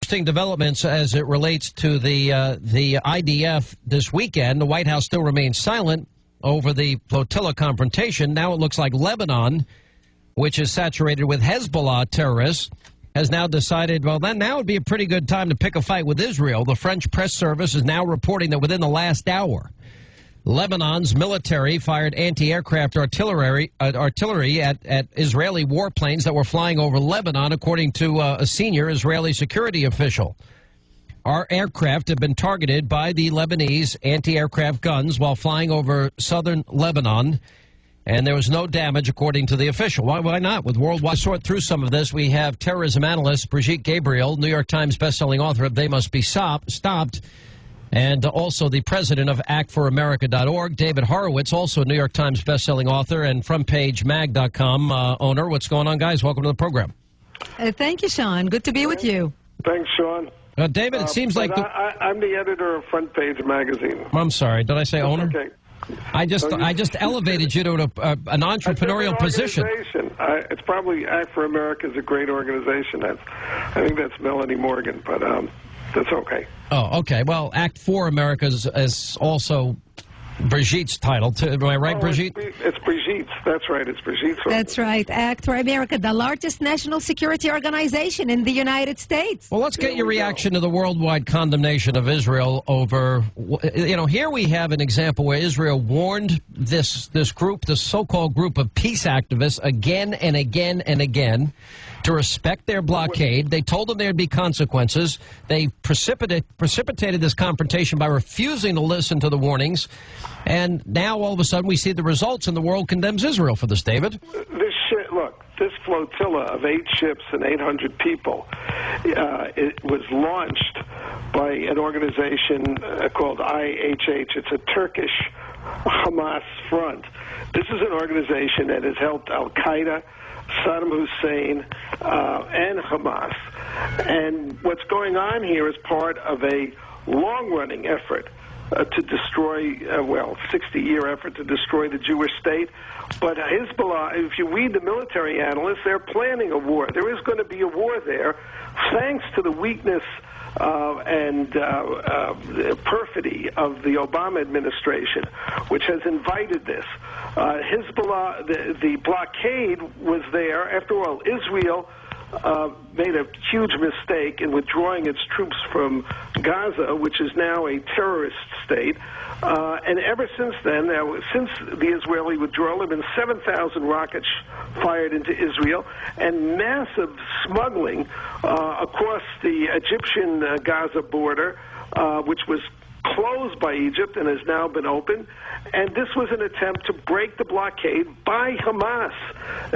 interesting developments as it relates to the IDF this weekend. The White House still remains silent over the flotilla confrontation. Now it looks like Lebanon, which is saturated with Hezbollah terrorists, has now decided, well, then now would be a pretty good time to pick a fight with Israel. The French press service is now reporting that within the last hour, Lebanon's military fired anti-aircraft artillery at Israeli warplanes that were flying over Lebanon, according to a senior Israeli security official. Our aircraft have been targeted by the Lebanese anti-aircraft guns while flying over southern Lebanon, and there was no damage, according to the official. Why not? With worldwide sort through some of this, we have terrorism analyst Brigitte Gabriel, New York Times bestselling author of They Must Be Stopped, and also the president of actforamerica.org, David Horowitz, also a New York Times bestselling author and frontpagemag.com owner. What's going on, guys? Welcome to the program. Thank you, Sean. Good to be with you. Thanks, Sean. David, it seems like... I'm the editor of Front Page Magazine. I'm sorry. Did I say owner? Okay. I just elevated you to an entrepreneurial position. It's probably Act for America is a great organization. I think that's Melanie Morgan, but that's okay. Oh, okay. Well, Act for America is also Brigitte's title. Am I right, Brigitte? It's Brigitte's. That's right. It's Brigitte's. That's right. Act for America, the largest national security organization in the United States. Well, let's get your reaction to the worldwide condemnation of Israel over, here we have an example where Israel warned this group, this so-called group of peace activists again and again and again to respect their blockade. They told them there'd be consequences. They precipitated this confrontation by refusing to listen to the warnings. And now, all of a sudden, we see the results, and the world condemns Israel for this, David. This flotilla of 8 ships and 800 people, it was launched by an organization called IHH. It's a Turkish Hamas front. This is an organization that has helped Al-Qaeda, Saddam Hussein, and Hamas. And what's going on here is part of a long-running effort to destroy, 60-year effort to destroy the Jewish state. But Hezbollah, if you read the military analysts, they're planning a war. There is going to be a war there, thanks to the weakness and perfidy of the Obama administration, which has invited this. Hezbollah, the blockade was there. After all, Israel made a huge mistake in withdrawing its troops from Gaza, which is now a terrorist state. And ever since then, since the Israeli withdrawal, there have been 7,000 rockets fired into Israel and massive smuggling across the Egyptian Gaza border, which was closed by Egypt and has now been opened. And this was an attempt to break the blockade by Hamas.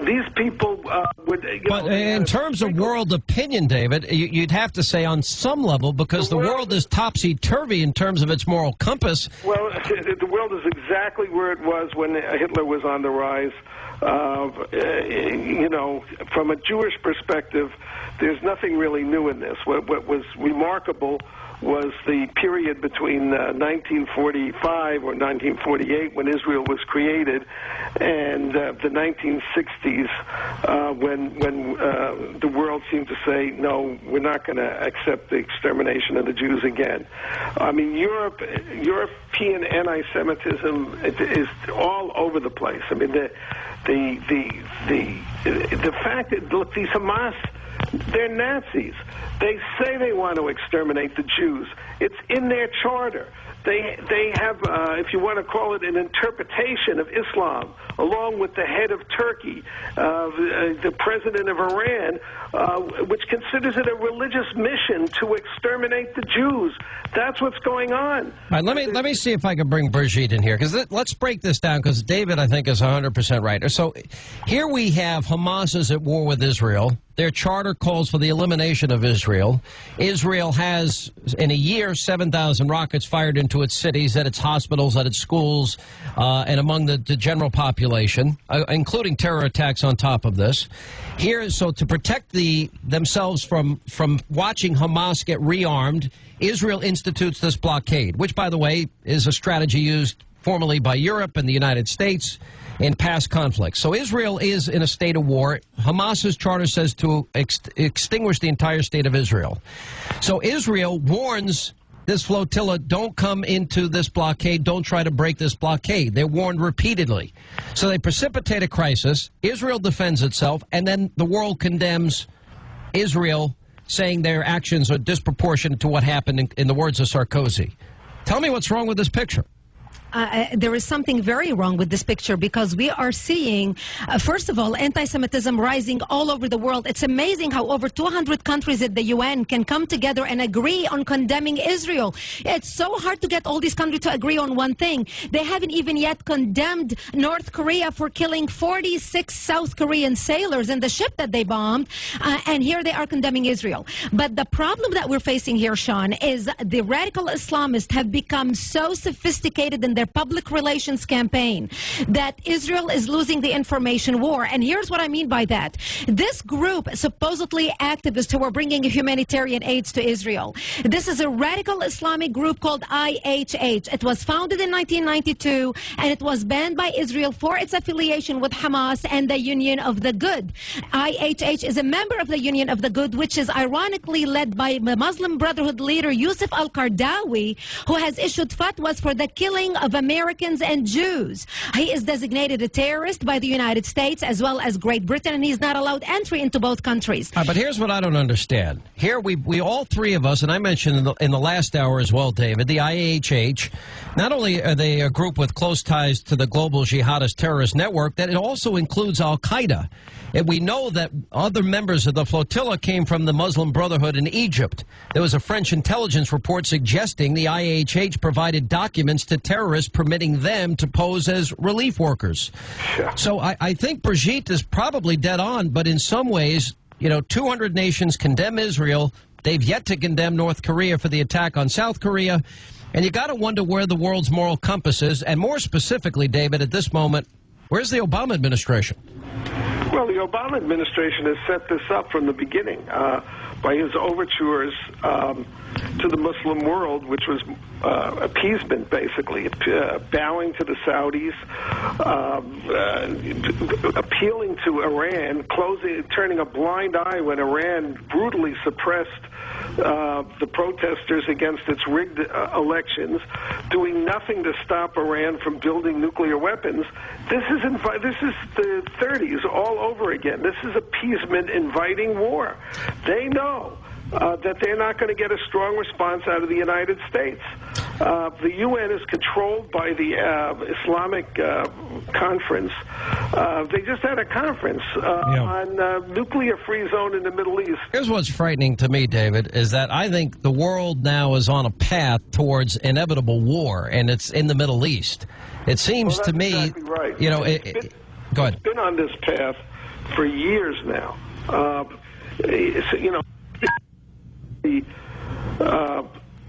These people would... But in terms of world opinion, David, you'd have to say on some level, because the world is topsy-turvy in terms of its moral compass. Well, the world is exactly where it was when Hitler was on the rise. From a Jewish perspective, there's nothing really new in this. What was remarkable was the period between 1945 or 1948, when Israel was created, and the 1960s, when the world seemed to say, no, we're not going to accept the extermination of the Jews again. I mean, European anti-Semitism is all over the place. I mean, the fact that, look, these Hamas, they're Nazis. They say they want to exterminate the Jews. It's in their charter. They have, if you want to call it, an interpretation of Islam, along with the head of Turkey, the president of Iran, which considers it a religious mission to exterminate the Jews. That's what's going on. All right, let me see if I can bring Brigitte in here, because let's break this down, because David, I think, is 100% right. So here we have Hamas is at war with Israel. Their charter calls for the elimination of Israel. Israel has, in a year, 7,000 rockets fired into its cities, at its hospitals, at its schools, and among the general population, including terror attacks on top of this. So to protect themselves from watching Hamas get rearmed, Israel institutes this blockade, which, by the way, is a strategy used formerly by Europe and the United States in past conflicts. So Israel is in a state of war. Hamas's charter says to extinguish the entire state of Israel. So Israel warns this flotilla, don't come into this blockade, don't try to break this blockade. They're warned repeatedly. So they precipitate a crisis, Israel defends itself, and then the world condemns Israel, saying their actions are disproportionate to what happened, in the words of Sarkozy. Tell me what's wrong with this picture. There is something very wrong with this picture, because we are seeing, first of all, anti-Semitism rising all over the world. It's amazing how over 200 countries at the UN can come together and agree on condemning Israel. It's so hard to get all these countries to agree on one thing. They haven't even yet condemned North Korea for killing 46 South Korean sailors in the ship that they bombed, and here they are condemning Israel. But the problem that we're facing here, Sean, is the radical Islamists have become so sophisticated in their public relations campaign that Israel is losing the information war. And here's what I mean by that. This group, supposedly activists who are bringing humanitarian aids to Israel, this is a radical Islamic group called IHH. It was founded in 1992, and it was banned by Israel for its affiliation with Hamas and the Union of the Good. IHH is a member of the Union of the Good, which is ironically led by the Muslim Brotherhood leader Yusuf al-Qaradawi, who has issued fatwas for the killing of Americans and Jews. He is designated a terrorist by the United States as well as Great Britain, and he's not allowed entry into both countries. But here's what I don't understand. Here we all three of us, and I mentioned in the last hour as well, David, the IHH, not only are they a group with close ties to the global jihadist terrorist network, that it also includes Al-Qaeda. And we know that other members of the flotilla came from the Muslim Brotherhood in Egypt. There was a French intelligence report suggesting the IHH provided documents to terrorists permitting them to pose as relief workers. So I think Brigitte is probably dead on, but in some ways, 200 nations condemn Israel. They've yet to condemn North Korea for the attack on South Korea. And you got to wonder where the world's moral compass is. And more specifically, David, at this moment, where's the Obama administration? Well, the Obama administration has set this up from the beginning by his overtures to the Muslim world, which was appeasement, basically, bowing to the Saudis, appealing to Iran, turning a blind eye when Iran brutally suppressed the protesters against its rigged elections, doing nothing to stop Iran from building nuclear weapons. This is the 30s all over again. This is appeasement inviting war. They know that they're not going to get a strong response out of the United States. The UN is controlled by the Islamic Conference. They just had a conference on nuclear-free zone in the Middle East. Here's what's frightening to me, David, is that I think the world now is on a path towards inevitable war, and it's in the Middle East. It seems to me, exactly right. Go ahead. It's been on this path for years now. The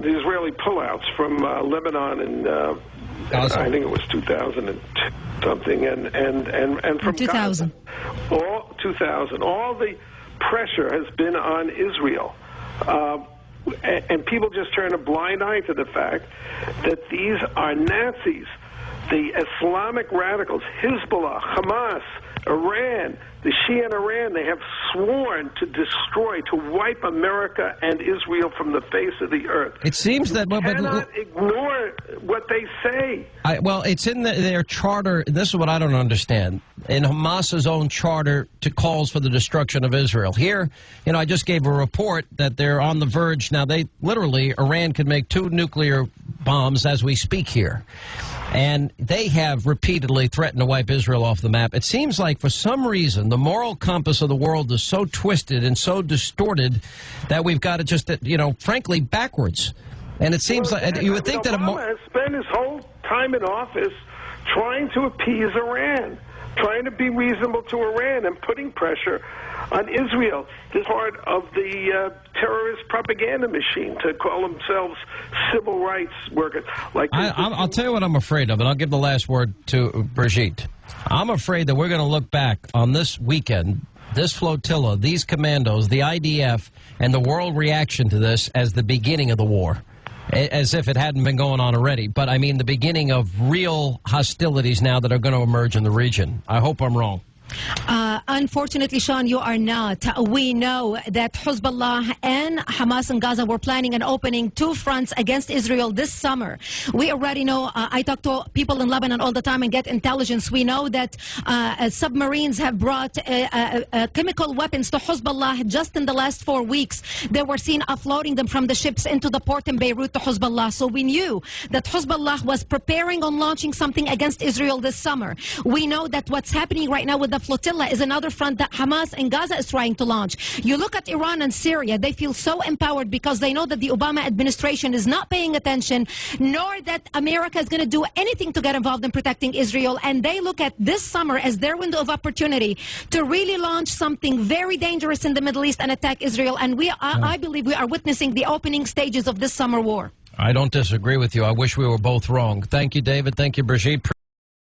Israeli pullouts from Lebanon in Awesome. I think it was 2000 and something, and from 2000. Gaza, 2000. All the pressure has been on Israel, and people just turn a blind eye to the fact that these are Nazis. The Islamic radicals, Hezbollah, Hamas, Iran, the Shia in Iran, they have sworn to destroy, to wipe America and Israel from the face of the earth. It seems that... You cannot ignore what they say. Well, it's in their charter. This is what I don't understand. In Hamas's own charter to calls for the destruction of Israel. Here, I just gave a report that they're on the verge. Now, Iran could make 2 nuclear bombs as we speak here. And they have repeatedly threatened to wipe Israel off the map. It seems like for some reason the moral compass of the world is so twisted and so distorted that we've got it just, frankly, backwards. And it seems like you would think that Obama has spent his whole time in office trying to appease Iran, trying to be reasonable to Iran and putting pressure on Israel. This part of the terrorist propaganda machine to call themselves civil rights workers. I'll tell you what I'm afraid of, and I'll give the last word to Brigitte. I'm afraid that we're going to look back on this weekend, this flotilla, these commandos, the IDF, and the world reaction to this as the beginning of the war. as if it hadn't been going on already. But I mean the beginning of real hostilities now that are going to emerge in the region. I hope I'm wrong. Unfortunately, Sean, you are not. We know that Hezbollah and Hamas in Gaza were planning and opening two fronts against Israel this summer. We already know, I talk to people in Lebanon all the time and get intelligence. We know that submarines have brought chemical weapons to Hezbollah just in the last 4 weeks. They were seen offloading them from the ships into the port in Beirut to Hezbollah. So we knew that Hezbollah was preparing on launching something against Israel this summer. We know that what's happening right now with the flotilla is another front that Hamas and Gaza is trying to launch. You look at Iran and Syria, they feel so empowered because they know that the Obama administration is not paying attention, nor that America is going to do anything to get involved in protecting Israel. And they look at this summer as their window of opportunity to really launch something very dangerous in the Middle East and attack Israel. And I believe we are witnessing the opening stages of this summer war. I don't disagree with you. I wish we were both wrong. Thank you, David. Thank you, Brigitte.